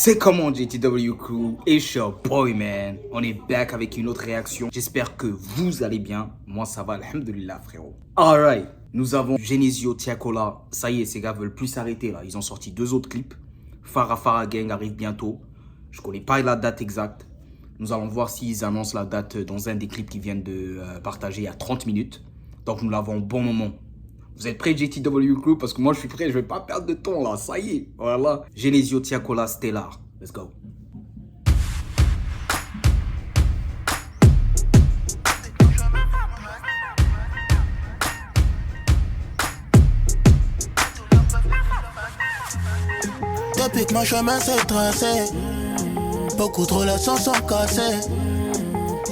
C'est comment JTW Crew et your boy man. On est back avec une autre réaction. J'espère que vous allez bien. Moi ça va, alhamdoulilah frérot. Alright, nous avons Genesio, Tiakola. Ça y est, ces gars veulent plus s'arrêter là. Ils ont sorti 2 autres clips. Farah Gang arrive bientôt. Je connais pas la date exacte. Nous allons voir s'ils annoncent la date dans un des clips qu'ils viennent de partager il y a 30 minutes. Donc nous l'avons au bon moment. Vous êtes prêts JTW Crew? Parce que moi je suis prêt, je vais pas perdre de temps là, ça y est, voilà. Genesio, Tiakola, Stellar, let's go. Depuis que mon chemin s'est tracé, beaucoup de relations sont cassées.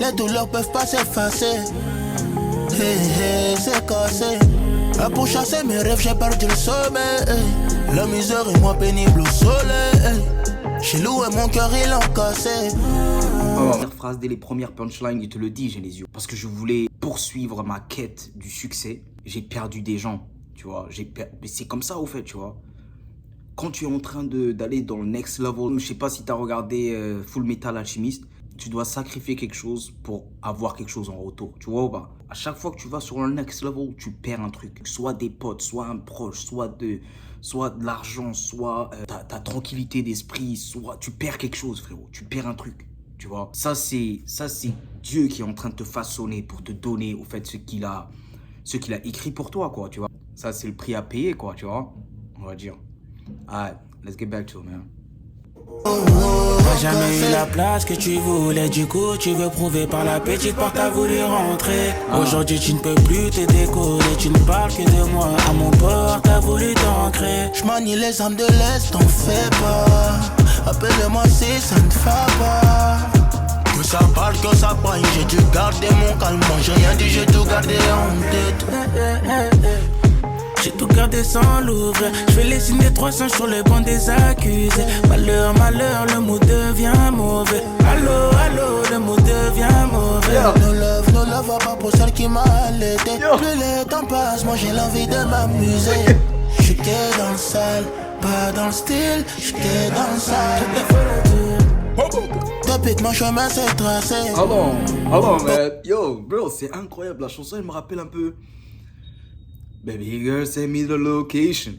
Les douleurs peuvent pas s'effacer. C'est cassé. Pour chasser mes rêves, j'ai perdu le sommeil. La misère est moins pénible au soleil. J'ai loué mon cœur, ils l'ont cassé. Première phrase dès les premières punchlines, il te le dit Genesio. Parce que je voulais poursuivre ma quête du succès. J'ai perdu des gens, tu vois. Mais c'est comme ça au fait, tu vois. Quand tu es en train d'aller dans le next level, je sais pas si tu as regardé Full Metal Alchemist, tu dois sacrifier quelque chose pour avoir quelque chose en retour, tu vois ou pas? À chaque fois que tu vas sur le next level, tu perds un truc. Soit des potes, soit un proche, soit de l'argent, soit ta tranquillité d'esprit, soit tu perds quelque chose frérot, tu perds un truc, tu vois. Ça c'est Dieu qui est en train de te façonner pour te donner au fait ce qu'il a écrit pour toi quoi, tu vois. Ça c'est le prix à payer quoi, tu vois, on va dire. Alright, let's get back to it, man. T'as jamais eu la place que tu voulais, du coup tu veux prouver par la petite porte t'as voulu rentrer. Aujourd'hui tu ne peux plus te décoller, tu ne parles que de moi. À mon port t'as voulu t'ancrer. J'manie les âmes de l'Est, t'en fais pas. Appelle-moi si ça ne va pas. Que ça parle, que ça braille, j'ai dû garder mon calme. J'ai rien dit, j'ai tout gardé en tête. J'ai tout gardé sans l'ouvrir. Je fais les signes des 300 sur le banc des accusés. Malheur, malheur, le mot devient mauvais. Allô, le mot devient mauvais. No love, va pas pour celle qui m'a allaité. Plus le temps passe, moi j'ai l'envie de m'amuser. J'suis que dans le sale, pas dans le style. J'suis que dans le sale. Depuis que mon chemin s'est tracé. Alors, man. Yo, bro, c'est incroyable. La chanson, elle me rappelle un peu... Baby girl, send me the location.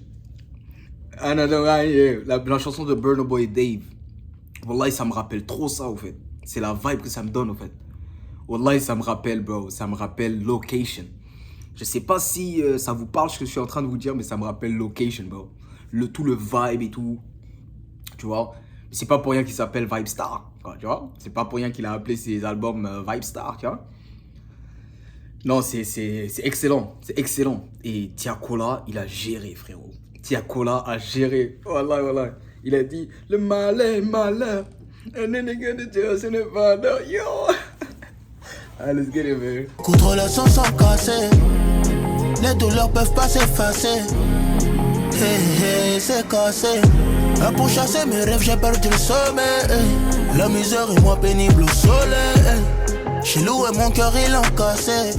La chanson de Burna Boy et Dave. Wallahi, ça me rappelle trop ça, au fait. C'est la vibe que ça me donne, au fait. Wallahi, ça me rappelle, bro. Ça me rappelle Location. Je sais pas si ça vous parle ce que je suis en train de vous dire, mais ça me rappelle Location, bro. Tout le vibe et tout. Tu vois? C'est pas pour rien qu'il s'appelle Vibe Star, quoi, tu vois? C'est pas pour rien qu'il a appelé ses albums Vibe Star, tu vois? Non, c'est excellent, c'est excellent. Et Tiakola, il a géré, frérot. Tiakola a géré. Voilà. Il a dit, le mal est malin. And then they get the just in the father. Yo. Allez, let's get it, man. Beaucoup de relations sont cassées. Les douleurs peuvent pas s'effacer. C'est cassé. Pour chasser mes rêves, j'ai perdu le sommeil. La misère est moins pénible au soleil. J'ai loué mon cœur, ils l'ont cassé.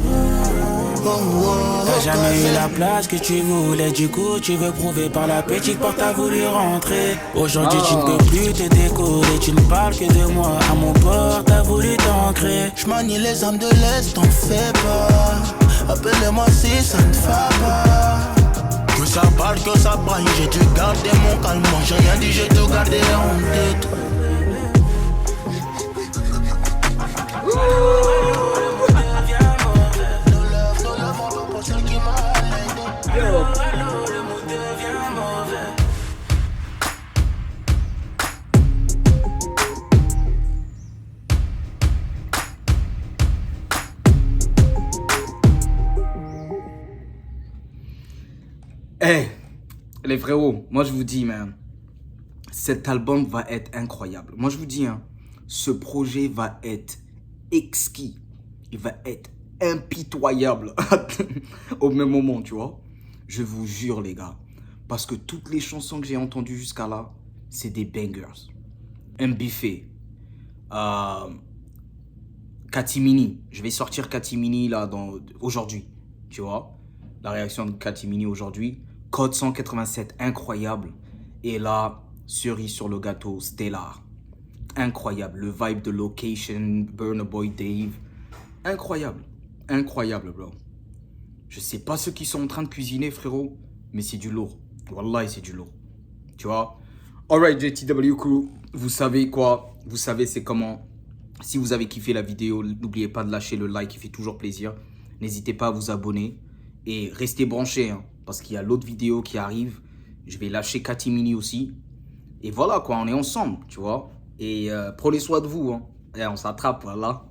T'as jamais eu la place que tu voulais, du coup tu veux prouver par la petite porte t'as voulu rentrer. Aujourd'hui tu ne peux plus te décoller, tu ne parles que de moi. À mon port t'as voulu t'ancrer. J'manie les âmes de l'Est, t'en fais pas. Appelle-moi si ça ne va pas. Que ça parle, que ça braille, j'ai dû garder mon calme. J'ai rien dit, j'ai tout gardé en tête. Hey, les frérots, moi je vous dis, man, cet album va être incroyable. Moi je vous dis, hein, ce projet va être exquis. Il va être impitoyable au même moment, tu vois. Je vous jure, les gars. Parce que toutes les chansons que j'ai entendues jusqu'à là, c'est des bangers. Mbiffé, Katimini. Je vais sortir Katimini là aujourd'hui, tu vois. La réaction de Katimini aujourd'hui. Code 187, incroyable. Et là, cerise sur le gâteau, Stellar. Incroyable. Le vibe de Location, Burna Boy Dave. Incroyable. Incroyable, bro. Je sais pas ceux qui sont en train de cuisiner, frérot, mais c'est du lourd. Wallah, c'est du lourd. Tu vois? Alright, JTW Crew, vous savez quoi? Vous savez c'est comment. Si vous avez kiffé la vidéo, n'oubliez pas de lâcher le like, il fait toujours plaisir. N'hésitez pas à vous abonner et restez branchés, hein, parce qu'il y a l'autre vidéo qui arrive. Je vais lâcher Katimini aussi. Et voilà quoi, on est ensemble, tu vois. Et prenez soin de vous, hein. Et on s'attrape, voilà.